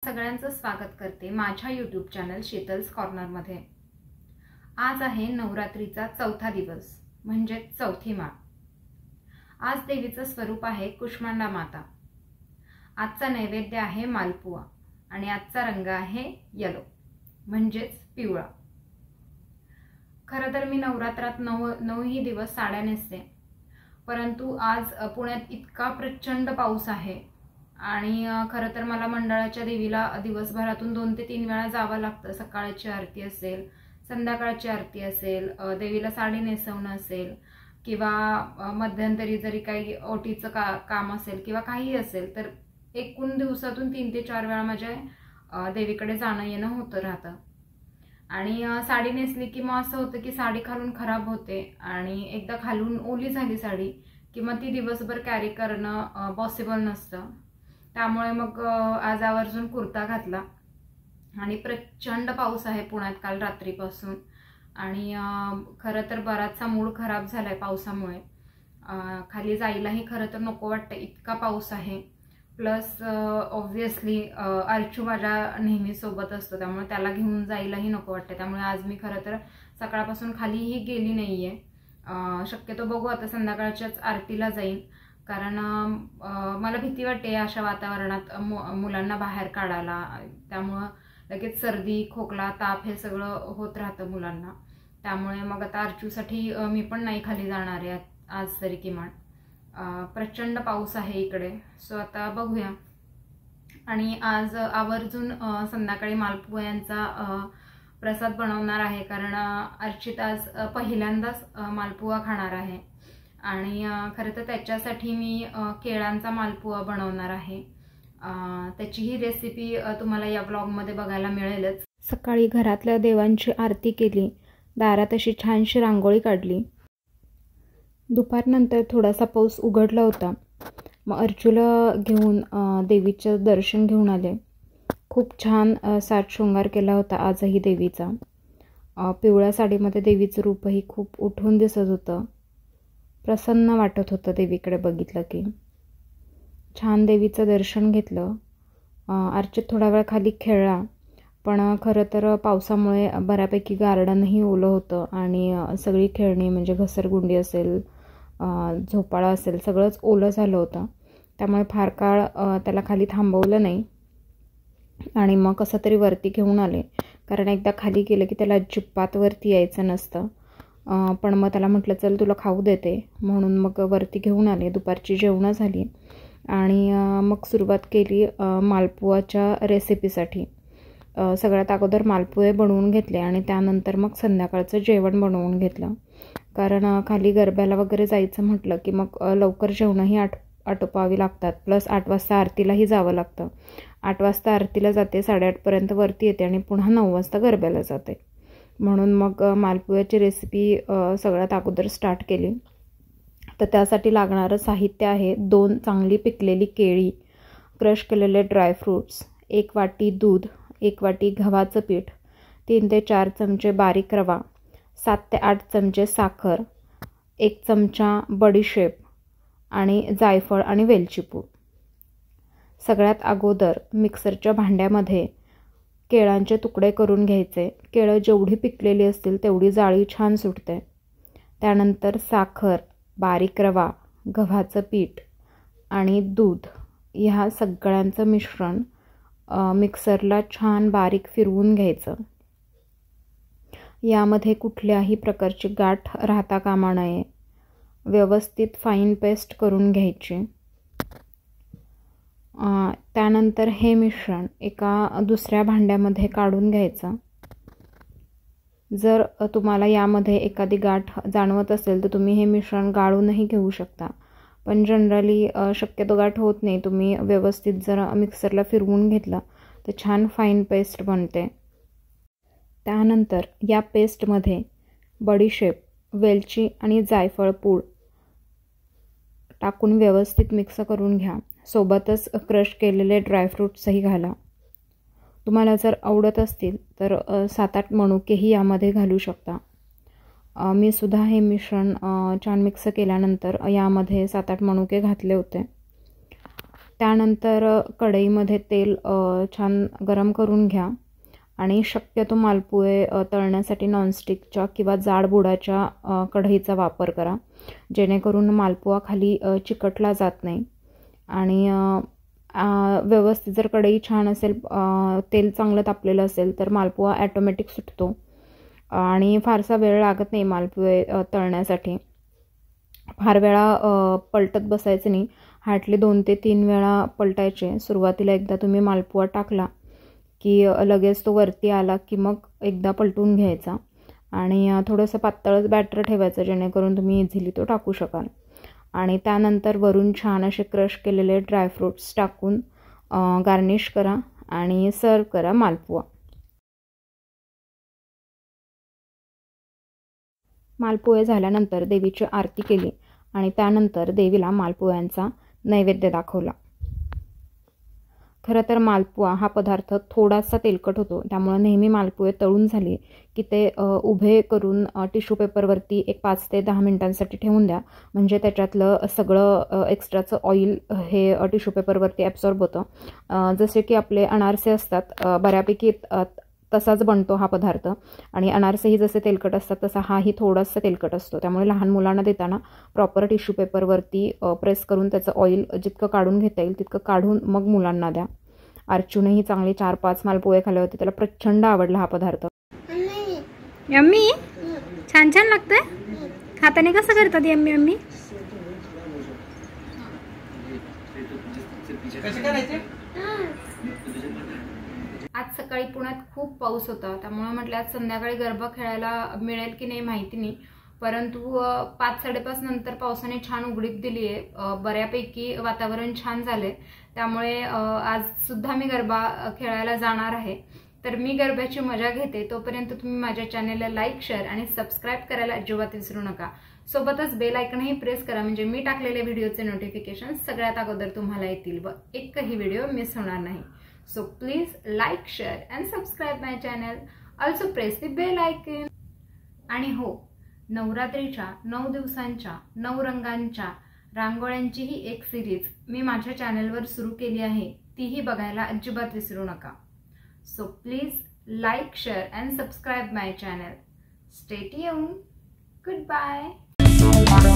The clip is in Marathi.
सगळ्यांचं स्वागत करते माझ्या यूट्यूब चॅनल शीतल्स कॉर्नरमध्ये। आज आहे नवरात्रीचा चौथा दिवस म्हणजे चौथी माळ। आज देवीचं स्वरूप आहे कुष्मांडा माता। आजचा नैवेद्य आहे मालपुआ आणि आजचा रंग आहे येलो म्हणजेच पिवळा। खरं तर मी नवरात्रात नऊही दिवस साड्या नेसते, परंतु आज पुण्यात इतका प्रचंड पाऊस आहे आणि खरं तर मला मंडळाच्या देवीला दिवसभरातून 2 ते 3 वेळा जावं लागतं। सकाळची आरती असेल, संध्याकाळची आरती असेल, देवीला साडी नेसवणं असेल किंवा मध्यंतरी जरी काही ओटीचं काम असेल किंवा काही असेल, तर एकूण दिवसातून 3 ते 4 वेळा माझ्या देवीकडे जाणं येणं होतं राहतं। आणि साडी नेसली की मग असं होतं की साडी खालून खराब होते आणि एकदा खालून ओली झाली साडी की मग ती दिवसभर कॅरी करणं पॉसिबल नसतं। त्यामुळे मग आज आवर्जून कुर्ता घातला आणि प्रचंड पाऊस आहे पुण्यात काल रात्रीपासून आणि खरं तर बराचसा मूड खराब झालाय पावसामुळे। खाली जायलाही खरं तर नको वाटतं, इतका पाऊस आहे। प्लस ऑब्व्हियसली अर्चू माझ्या नेहमी सोबत असतो, त्यामुळे त्याला घेऊन जायलाही नको वाटतं। त्यामुळे आज मी खरं तर सकाळपासून खालीही गेली नाहीये। शक्यतो बघू आता संध्याकाळच्याच आरतीला जाईन, कारण मला भीती वाटते अशा वातावरणात मुलांना बाहेर काढायला। त्यामुळे लगेच सर्दी, खोकला, ताप हे सगळं होत राहतं मुलांना। त्यामुळे मग आता अर्चूसाठी मी पण नाही खाली जाणार आहे आज तरी किमान। प्रचंड पाऊस आहे इकडे, सो आता बघूया। आणि आज आवर्जून संध्याकाळी मालपुआ यांचा प्रसाद बनवणार आहे, कारण अर्चित आज पहिल्यांदाच मालपुआ खाणार आहे आणि खरं तर त्याच्यासाठी मी केळांचा मालपुआ बनवणार आहे। त्याचीही रेसिपी तुम्हाला या ब्लॉगमध्ये बघायला मिळेलच। सकाळी घरातल्या देवांची आरती केली, दारात अशी छानशी रांगोळी काढली। दुपारनंतर थोडासा पाऊस उघडला होता, मग अर्चूला घेऊन देवीचं दर्शन घेऊन आले। खूप छान साज शृंगार केला होता आजही देवीचा। पिवळ्या साडीमध्ये देवीचं रूपही खूप उठून दिसत होतं, प्रसन्न वाटत होतं देवीकडे बघितलं की। छान देवीचं दर्शन घेतलं। अर्चित थोडा वेळ खाली खेळला, पण खरं तर पावसामुळे बऱ्यापैकी गार्डनही ओलं होतं आणि सगळी खेळणी म्हणजे घसरगुंडी असेल, झोपाळा असेल, सगळंच ओलं झालं होतं। त्यामुळे फार काळ त्याला खाली थांबवलं नाही आणि मग कसं तरी वरती घेऊन आले, कारण एकदा खाली गेलं की त्याला अजिबात वरती यायचं नसतं। पण मग त्याला म्हटलं चल तुला खाऊ देते, म्हणून मग वरती घेऊन आले। दुपारची जेवणं झाली आणि मग सुरुवात केली मालपुआच्या रेसिपीसाठी। सगळ्यात अगोदर मालपुए बनवून घेतले आणि त्यानंतर मग संध्याकाळचं जेवण बनवून घेतलं, कारण खाली गरब्याला वगैरे जायचं म्हटलं की मग लवकर जेवणंही आटोपावी लागतात। प्लस 8 वाजता आरतीलाही जावं लागतं। 8 वाजता आरतीला जाते, 8:30पर्यंत वरती येते आणि पुन्हा 9 वाजता गरब्याला जाते। म्हणून मग मालपुआची रेसिपी सगळ्यात अगोदर स्टार्ट केली। तर त्यासाठी लागणारं साहित्य आहे 2 चांगली पिकलेली केळी, क्रश केलेले ड्रायफ्रूट्स, 1 वाटी दूध, 1 वाटी गव्हाचं पीठ, 3 ते 4 चमचे बारीक रवा, 7 ते 8 चमचे साखर, 1 चमचा बडीशेप आणि जायफळ आणि वेलची पूड। सगळ्यात अगोदर मिक्सरच्या भांड्यामध्ये केळांचे तुकडे करून घ्यायचे। केळं जेवढी पिकलेली असतील तेवढी जाळी छान सुटते। त्यानंतर साखर, बारीक रवा, गव्हाचं पीठ आणि दूध ह्या सगळ्यांचं मिश्रण मिक्सरला छान बारीक फिरवून घ्यायचं। यामध्ये कुठल्याही प्रकारची गाठ राहता कामा नये, व्यवस्थित फाईन पेस्ट करून घ्यायची। त्यानंतर हे मिश्रण एका दुसऱ्या भांड्यामध्ये काढून घ्यायचं। जर तुम्हाला यामध्ये एखादी गाठ जाणवत असेल तर तुम्ही हे मिश्रण गाळूनही घेऊ शकता, पण जनरली शक्यतो गाठ होत नाही। तुम्ही व्यवस्थित जर मिक्सरला फिरवून घेतलं तर छान फाईन पेस्ट बनते। त्यानंतर या पेस्टमध्ये बडीशेप, वेलची आणि जायफळ पूड टाकून व्यवस्थित मिक्स करून घ्या। सोबतच क्रश केलेले ड्रायफ्रूट्सही घाला। तुम्हाला जर आवडत असतील तर 7-8 मनुकेही यामध्ये घालू शकता। मी सुद्धा हे मिश्रण छान मिक्स केल्यानंतर यामध्ये 7-8 मनुके घातले होते। त्यानंतर कढईमध्ये तेल छान गरम करून घ्या आणि शक्यतो मालपुहे तळण्यासाठी नॉनस्टिकच्या किंवा जाड बुडाच्या कढईचा वापर करा, जेणेकरून मालपुहा खाली चिकटला जात नाही. आणि व्यवस्थित जर कढई छान असेल, तेल चांगलं तापलेलं असेल तर मालपुहा ॲटोमॅटिक सुटतो आणि फारसा वेळ लागत नाही मालपुहे तळण्यासाठी. फार वेळा पलटत बसायचं नाही, हार्डली 2 ते 3 वेळा पलटायचे. सुरुवातीला एकदा तुम्ही मालपुहा टाकला की लगेच तो वरती आला की मग एकदा पलटून घ्यायचा आणि थोडंसं पातळच बॅटर ठेवायचं, जेणेकरून तुम्ही इझिली तो टाकू शकाल. आणि त्यानंतर वरून छान असे क्रश केलेले ड्रायफ्रूट्स टाकून गार्निश करा आणि सर्व करा मालपुहा. मालपोहे झाल्यानंतर देवीची आरती केली आणि त्यानंतर देवीला मालपोह्यांचा नैवेद्य दाखवला. खरं तर मालपुहा हा पदार्थ थोडासा तेलकट होतो, त्यामुळे नेहमी मालपोहे तळून झाले की ते उभे करून टिश्यू पेपरवरती एक 5 ते 10 मिनिटांसाठी ठेवून द्या, म्हणजे त्याच्यातलं सगळं एक्स्ट्राचं ऑइल हे टिश्यू पेपरवरती ॲब्सॉर्ब होतं. जसे की आपले अनारसे असतात, बऱ्यापैकी तसाच बनतो हा पदार्थ. आणि अनारसेही जसे तेलकट असतात तसा हाही थोडासा तेलकट असतो, त्यामुळे लहान मुलांना देताना प्रॉपर टिश्यू पेपरवरती प्रेस करून त्याचं ऑइल जितकं काढून घेता येईल तितकं काढून मग मुलांना द्या. अर्जुनही चांगले 4-5 मालपोहे खाल्ले होते, त्याला प्रचंड आवडला हा पदार्थ. यम्मी, छान छान लागतंय. खाताने कसं करतात यम्मी यम्मी? आज सकाळी पुण्यात खूप पाऊस होता, त्यामुळे म्हटलं आज संध्याकाळी गरबा खेळायला मिळेल की नाही माहिती नाही, परंतु 5-5:30 नंतर पावसाने छान उघडीप दिली आहे. बऱ्यापैकी वातावरण छान झाले, त्यामुळे आज सुद्धा मी गरबा खेळायला जाणार आहे. तर मी गरब्याची मजा घेते. तोपर्यंत तुम्ही माझ्या चॅनेलला लाईक, शेअर आणि सबस्क्राईब करायला अजिबात विसरू नका. सोबतच बेल आयकॉनही प्रेस करा, म्हणजे मी टाकलेले व्हिडिओचे नोटिफिकेशन सगळ्यात अगोदर तुम्हाला येतील व एकही व्हिडिओ मिस होणार नाही. So please like, share and subscribe my channel. Also press the bell icon. आणि हो, नवरात्रीच्या 9 दिवसांच्या 9 रंगांच्या रांगोळ्यांची ही एक सिरीज मी माझ्या चॅनलवर सुरू केली आहे, तीही बघायला अजिबात विसरू नका. So please like, share and subscribe my channel. Stay tuned. Goodbye.